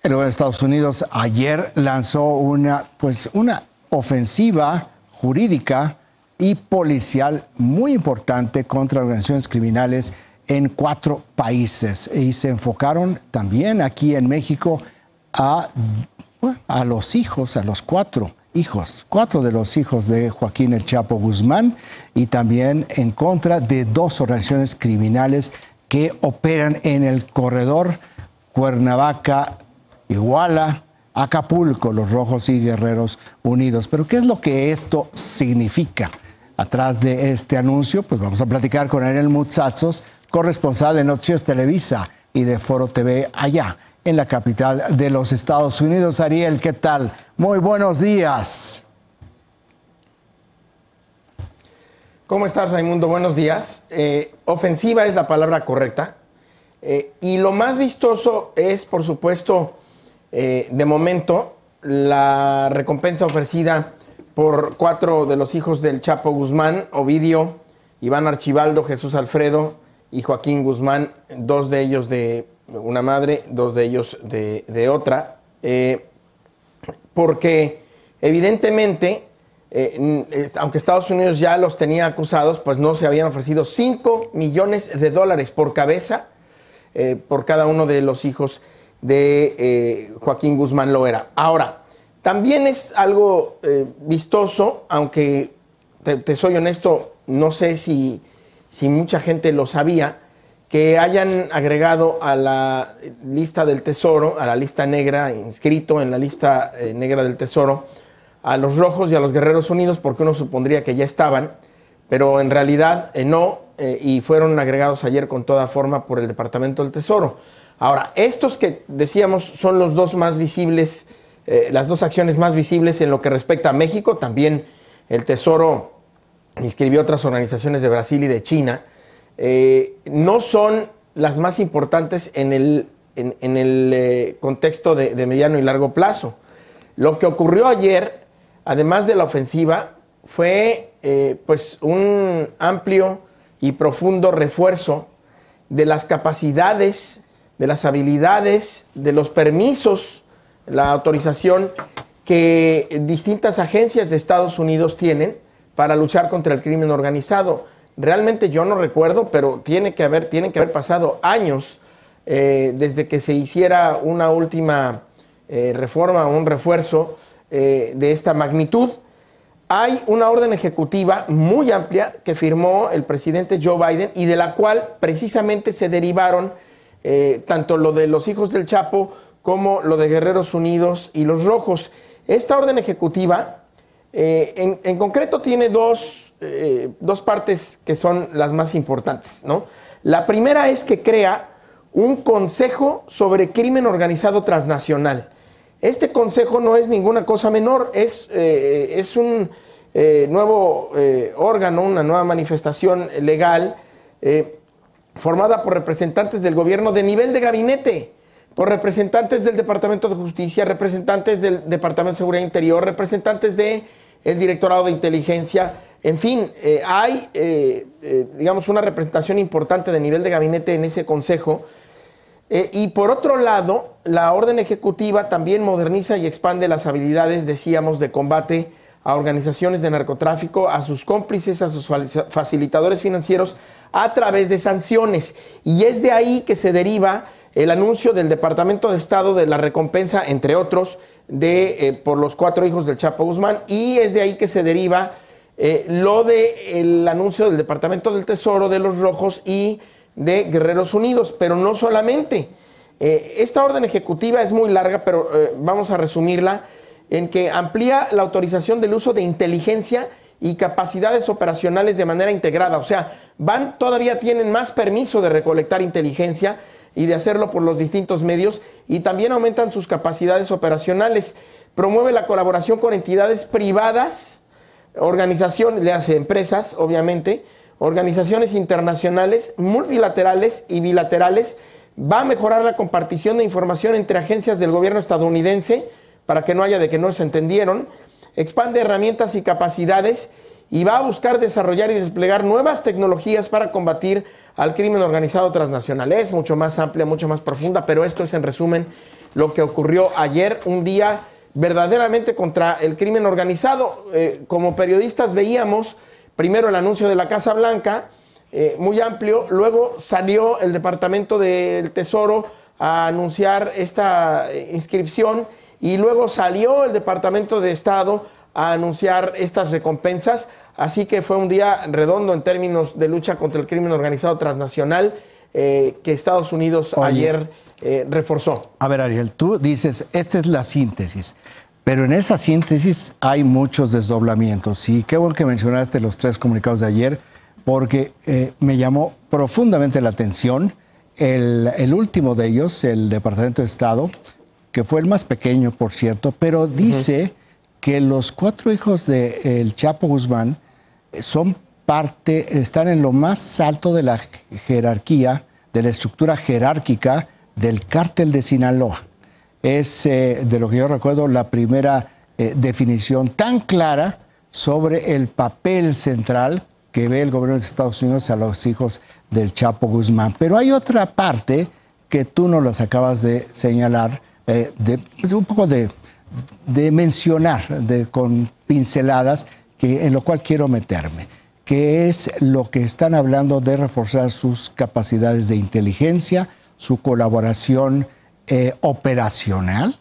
El gobierno de Estados Unidos ayer lanzó una ofensiva jurídica y policial muy importante contra organizaciones criminales en 4 países. Y se enfocaron también aquí en México a los hijos, a los 4 de los hijos de Joaquín El Chapo Guzmán, y también en contra de 2 organizaciones criminales que operan en el corredor Cuernavaca, Iguala, Acapulco, los Rojos y Guerreros Unidos. Pero ¿qué es lo que esto significa? Atrás de este anuncio, pues vamos a platicar con Ariel Mutsatsos, corresponsal de Noticias Televisa y de Foro TV allá en la capital de los Estados Unidos. Ariel, ¿qué tal? Muy buenos días. ¿Cómo estás, Raimundo? Buenos días. Ofensiva es la palabra correcta. Y lo más vistoso es, por supuesto, de momento, la recompensa ofrecida por 4 de los hijos del Chapo Guzmán: Ovidio, Iván Archibaldo, Jesús Alfredo y Joaquín Guzmán, 2 de ellos de una madre, 2 de ellos de otra, porque evidentemente, aunque Estados Unidos ya los tenía acusados, pues no se habían ofrecido $5 millones por cabeza por cada uno de los hijos de Joaquín Guzmán Loera. Ahora, también es algo vistoso, aunque te soy honesto, no sé si mucha gente lo sabía, que hayan agregado a la lista del Tesoro, a la lista negra, inscrito en la lista negra del Tesoro, a los Rojos y a los Guerreros Unidos, porque uno supondría que ya estaban, pero en realidad no, y fueron agregados ayer con toda forma por el Departamento del Tesoro. Ahora, estos que decíamos son los 2 más visibles, las 2 acciones más visibles en lo que respecta a México. También el Tesoro inscribió otras organizaciones de Brasil y de China. No son las más importantes en el contexto de mediano y largo plazo. Lo que ocurrió ayer, además de la ofensiva, fue pues un amplio y profundo refuerzo de las capacidades, de las habilidades, de los permisos, la autorización que distintas agencias de Estados Unidos tienen para luchar contra el crimen organizado. Realmente yo no recuerdo, pero tienen que haber pasado años desde que se hiciera una última reforma o un refuerzo de esta magnitud. Hay una orden ejecutiva muy amplia que firmó el presidente Joe Biden y de la cual precisamente se derivaron tanto lo de los hijos del Chapo como lo de Guerreros Unidos y los Rojos. Esta orden ejecutiva en concreto tiene dos partes que son las más importantes, ¿no? La primera es que crea un consejo sobre crimen organizado transnacional. Este consejo no es ninguna cosa menor, es un nuevo órgano, una nueva manifestación legal formada por representantes del gobierno de nivel de gabinete, por representantes del Departamento de Justicia, representantes del Departamento de Seguridad Interior, representantes del Directorado de Inteligencia. En fin, hay, digamos, una representación importante de nivel de gabinete en ese consejo. Y por otro lado, la orden ejecutiva también moderniza y expande las habilidades, decíamos, de combate a organizaciones de narcotráfico, a sus cómplices, a sus facilitadores financieros, a través de sanciones. Y es de ahí que se deriva el anuncio del Departamento de Estado de la recompensa, entre otros, por los 4 hijos del Chapo Guzmán. Y es de ahí que se deriva lo del anuncio del Departamento del Tesoro, de los Rojos y de Guerreros Unidos. Pero no solamente. Esta orden ejecutiva es muy larga, pero vamos a resumirla en que amplía la autorización del uso de inteligencia y capacidades operacionales de manera integrada. O sea, todavía tienen más permiso de recolectar inteligencia y de hacerlo por los distintos medios, y también aumentan sus capacidades operacionales. Promueve la colaboración con entidades privadas, organizaciones, le hace empresas, obviamente, organizaciones internacionales, multilaterales y bilaterales. Va a mejorar la compartición de información entre agencias del gobierno estadounidense para que no haya de que no se entendieron. Expande herramientas y capacidades y va a buscar desarrollar y desplegar nuevas tecnologías para combatir al crimen organizado transnacional. Es mucho más amplia, mucho más profunda, pero esto es en resumen lo que ocurrió ayer, un día verdaderamente contra el crimen organizado. Como periodistas veíamos primero el anuncio de la Casa Blanca, muy amplio, luego salió el Departamento del Tesoro a anunciar esta inscripción y luego salió el Departamento de Estado a anunciar estas recompensas. Así que fue un día redondo en términos de lucha contra el crimen organizado transnacional que Estados Unidos ayer reforzó. A ver, Ariel, tú dices, esta es la síntesis, pero en esa síntesis hay muchos desdoblamientos. Y qué bueno que mencionaste los 3 comunicados de ayer, porque me llamó profundamente la atención el último de ellos, el Departamento de Estado, que fue el más pequeño, por cierto, pero dice que los 4 hijos del Chapo Guzmán están en lo más alto de la jerarquía, de la estructura jerárquica del cártel de Sinaloa. Es, de lo que yo recuerdo, la primera definición tan clara sobre el papel central que ve el gobierno de Estados Unidos a los hijos del Chapo Guzmán. Pero hay otra parte que tú nos las acabas de señalar, un poco de mencionar con pinceladas, en lo cual quiero meterme, que es lo que están hablando de reforzar sus capacidades de inteligencia, su colaboración operacional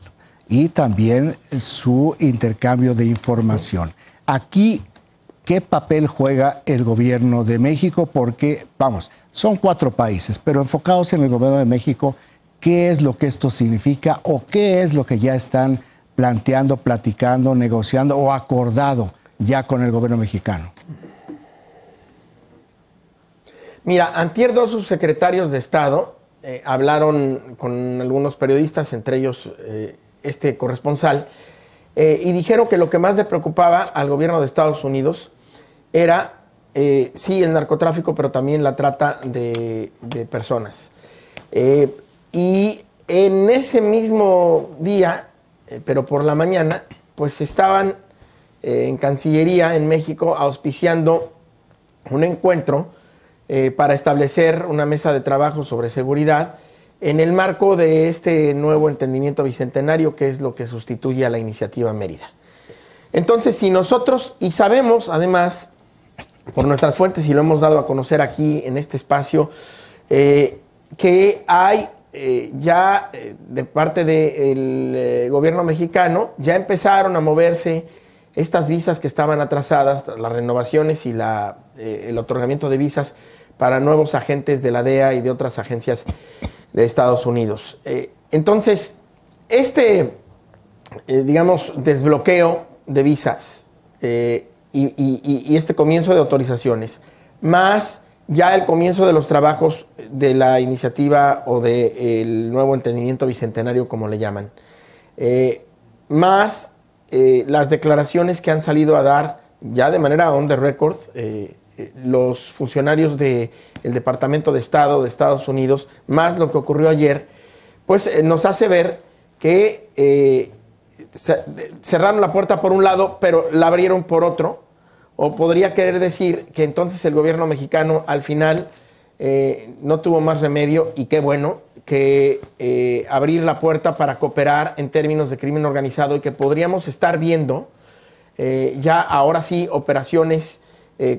y también su intercambio de información. Aquí, ¿qué papel juega el gobierno de México? Porque, vamos, son 4 países, pero enfocados en el gobierno de México, ¿qué es lo que esto significa o qué es lo que ya están planteando, platicando, negociando o acordado ya con el gobierno mexicano? Mira, antier 2 subsecretarios de Estado hablaron con algunos periodistas, entre ellos este corresponsal, y dijeron que lo que más le preocupaba al gobierno de Estados Unidos era, sí, el narcotráfico, pero también la trata de personas. Y en ese mismo día, pero por la mañana, pues estaban en Cancillería en México auspiciando un encuentro para establecer una mesa de trabajo sobre seguridad en el marco de este nuevo entendimiento bicentenario, que es lo que sustituye a la iniciativa Mérida. Entonces, si nosotros, y sabemos además, por nuestras fuentes, y lo hemos dado a conocer aquí en este espacio, que hay ya de parte del gobierno mexicano, ya empezaron a moverse estas visas que estaban atrasadas, las renovaciones y el otorgamiento de visas para nuevos agentes de la DEA y de otras agencias de Estados Unidos. Entonces, digamos, desbloqueo de visas y este comienzo de autorizaciones, más ya el comienzo de los trabajos de la iniciativa o del nuevo entendimiento bicentenario, como le llaman, más las declaraciones que han salido a dar ya de manera on the record los funcionarios del Departamento de Estado de Estados Unidos, más lo que ocurrió ayer, pues nos hace ver que cerraron la puerta por un lado, pero la abrieron por otro, o podría querer decir que entonces el gobierno mexicano al final no tuvo más remedio, y qué bueno, que abrir la puerta para cooperar en términos de crimen organizado, y que podríamos estar viendo ya ahora sí operaciones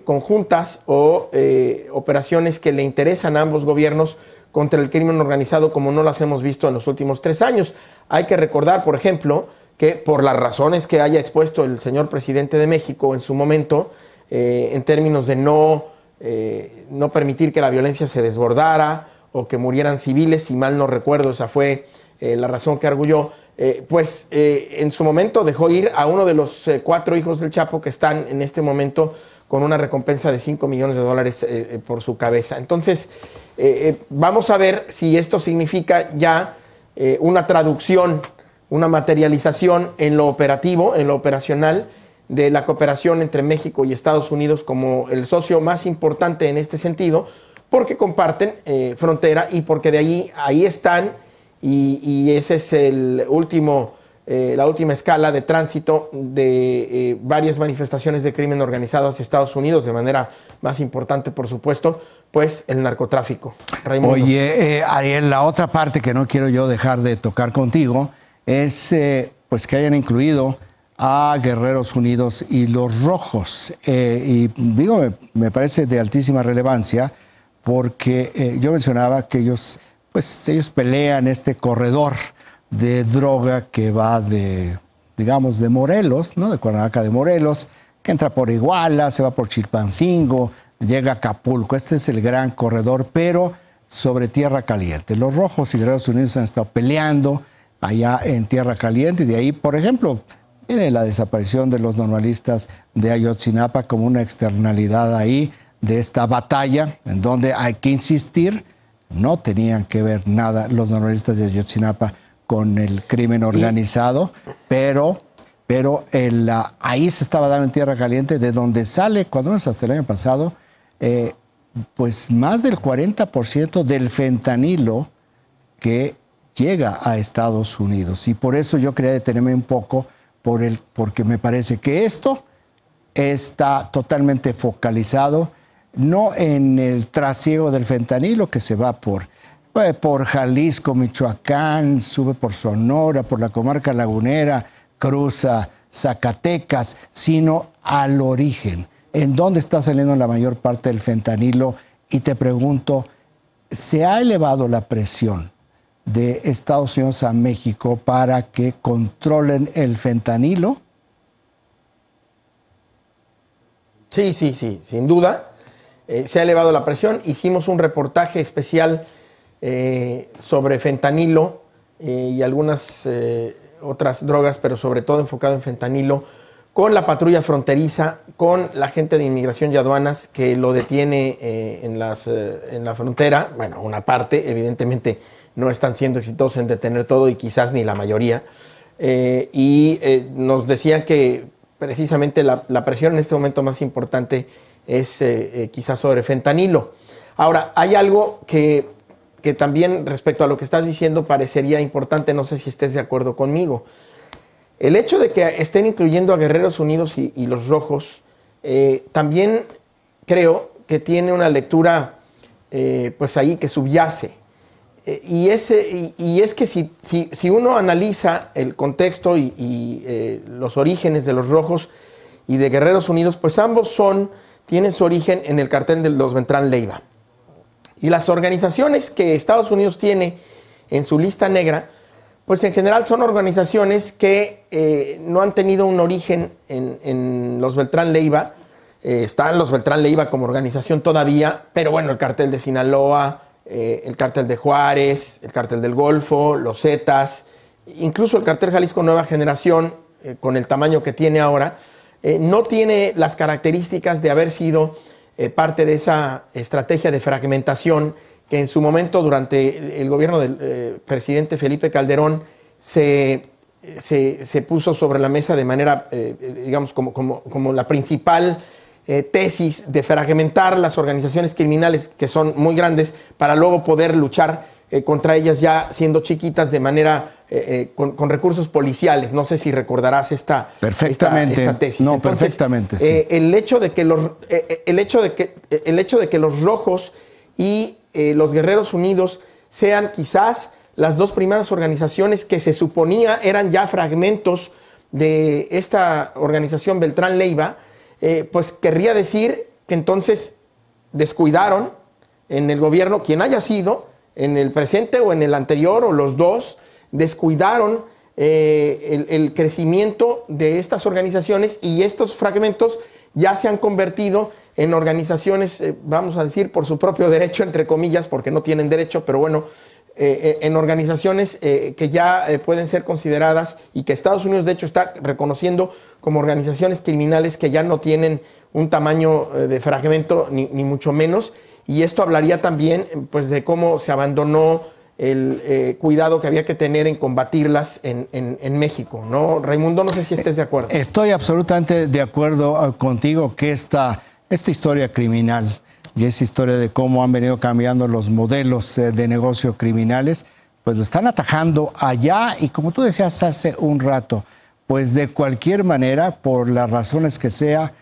conjuntas o operaciones que le interesan a ambos gobiernos contra el crimen organizado, como no las hemos visto en los últimos 3 años. Hay que recordar, por ejemplo, que por las razones que haya expuesto el señor presidente de México en su momento, en términos de no permitir que la violencia se desbordara o que murieran civiles, si mal no recuerdo, esa fue la razón que arguyó, pues en su momento dejó ir a uno de los 4 hijos del Chapo, que están en este momento con una recompensa de $5 millones por su cabeza. Entonces, vamos a ver si esto significa ya una traducción, una materialización en lo operativo, en lo operacional, de la cooperación entre México y Estados Unidos como el socio más importante en este sentido, porque comparten frontera y porque ahí están, y ese es el último la última escala de tránsito de varias manifestaciones de crimen organizado hacia Estados Unidos, de manera más importante, por supuesto, pues el narcotráfico. Raimundo. Oye, Ariel, la otra parte que no quiero yo dejar de tocar contigo es pues que hayan incluido a Guerreros Unidos y los Rojos. Y digo, me parece de altísima relevancia porque yo mencionaba que ellos pelean este corredor de droga que va de, digamos, de Morelos, ¿no? De Cuernavaca de Morelos, que entra por Iguala, se va por Chilpancingo, llega a Acapulco. Este es el gran corredor, pero sobre tierra caliente. Los Rojos y Guerreros Unidos han estado peleando allá en tierra caliente, y de ahí, por ejemplo, viene la desaparición de los normalistas de Ayotzinapa como una externalidad ahí de esta batalla, en donde hay que insistir, no tenían que ver nada los normalistas de Ayotzinapa con el crimen organizado, pero ahí se estaba dando en tierra caliente, de donde sale, cuando menos hasta el año pasado, pues más del 40% del fentanilo que llega a Estados Unidos. Y por eso yo quería detenerme un poco, porque me parece que esto está totalmente focalizado, no en el trasiego del fentanilo que se va por Jalisco, Michoacán, sube por Sonora, por la comarca lagunera, cruza Zacatecas, sino al origen, en dónde está saliendo la mayor parte del fentanilo. Y te pregunto, ¿se ha elevado la presión de Estados Unidos a México para que controlen el fentanilo? Sí, sin duda. Se ha elevado la presión. Hicimos un reportaje especial sobre fentanilo y algunas otras drogas, pero sobre todo enfocado en fentanilo, con la patrulla fronteriza, con la gente de inmigración y aduanas que lo detiene en la frontera. Bueno, una parte, evidentemente no están siendo exitosos en detener todo, y quizás ni la mayoría. Nos decían que precisamente la presión en este momento más importante es quizás sobre fentanilo. Ahora, hay algo que también, respecto a lo que estás diciendo, parecería importante, no sé si estés de acuerdo conmigo. El hecho de que estén incluyendo a Guerreros Unidos y los Rojos, también creo que tiene una lectura pues ahí que subyace. Y es que si uno analiza el contexto y los orígenes de los Rojos y de Guerreros Unidos, pues ambos tienen su origen en el cartel de los Beltrán Leiva. Y las organizaciones que Estados Unidos tiene en su lista negra, pues en general son organizaciones que no han tenido un origen en los Beltrán Leiva. Están los Beltrán Leiva como organización todavía, pero bueno, el cartel de Sinaloa, el cartel de Juárez, el cartel del Golfo, los Zetas, incluso el cartel Jalisco Nueva Generación, con el tamaño que tiene ahora, no tiene las características de haber sido parte de esa estrategia de fragmentación que en su momento, durante el gobierno del presidente Felipe Calderón, se puso sobre la mesa de manera, digamos, como la principal tesis de fragmentar las organizaciones criminales, que son muy grandes, para luego poder luchar contra ellas ya siendo chiquitas, de manera con recursos policiales. No sé si recordarás esta tesis. No, entonces, perfectamente. Sí. El hecho de que los Rojos y los Guerreros Unidos sean quizás las dos primeras organizaciones que se suponía eran ya fragmentos de esta organización Beltrán Leiva, pues querría decir que entonces descuidaron en el gobierno, quien haya sido, en el presente o en el anterior, o los dos, descuidaron el crecimiento de estas organizaciones, y estos fragmentos ya se han convertido en organizaciones, vamos a decir, por su propio derecho, entre comillas, porque no tienen derecho, pero bueno, en organizaciones que ya pueden ser consideradas, y que Estados Unidos de hecho está reconociendo como organizaciones criminales que ya no tienen un tamaño de fragmento ni mucho menos. Y esto hablaría también pues de cómo se abandonó el cuidado que había que tener en combatirlas en México, ¿no? Raimundo, no sé si estés de acuerdo. Estoy absolutamente de acuerdo contigo que esta historia criminal y esa historia de cómo han venido cambiando los modelos de negocio criminales, pues lo están atajando allá y como tú decías hace un rato, pues de cualquier manera, por las razones que sea,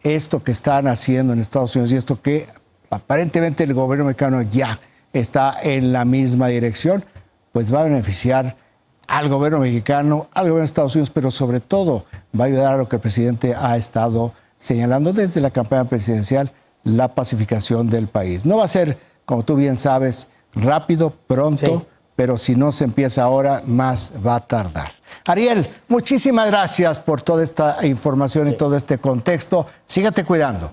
esto que están haciendo en Estados Unidos y esto que aparentemente el gobierno mexicano ya está en la misma dirección, pues va a beneficiar al gobierno mexicano, al gobierno de Estados Unidos, pero sobre todo va a ayudar a lo que el presidente ha estado señalando desde la campaña presidencial, la pacificación del país. No va a ser, como tú bien sabes, rápido, pronto, sí, pero si no se empieza ahora, más va a tardar. Ariel, muchísimas gracias por toda esta información y todo este contexto. Sígate cuidando.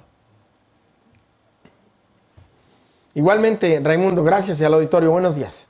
Igualmente, Raimundo, gracias y al auditorio. Buenos días.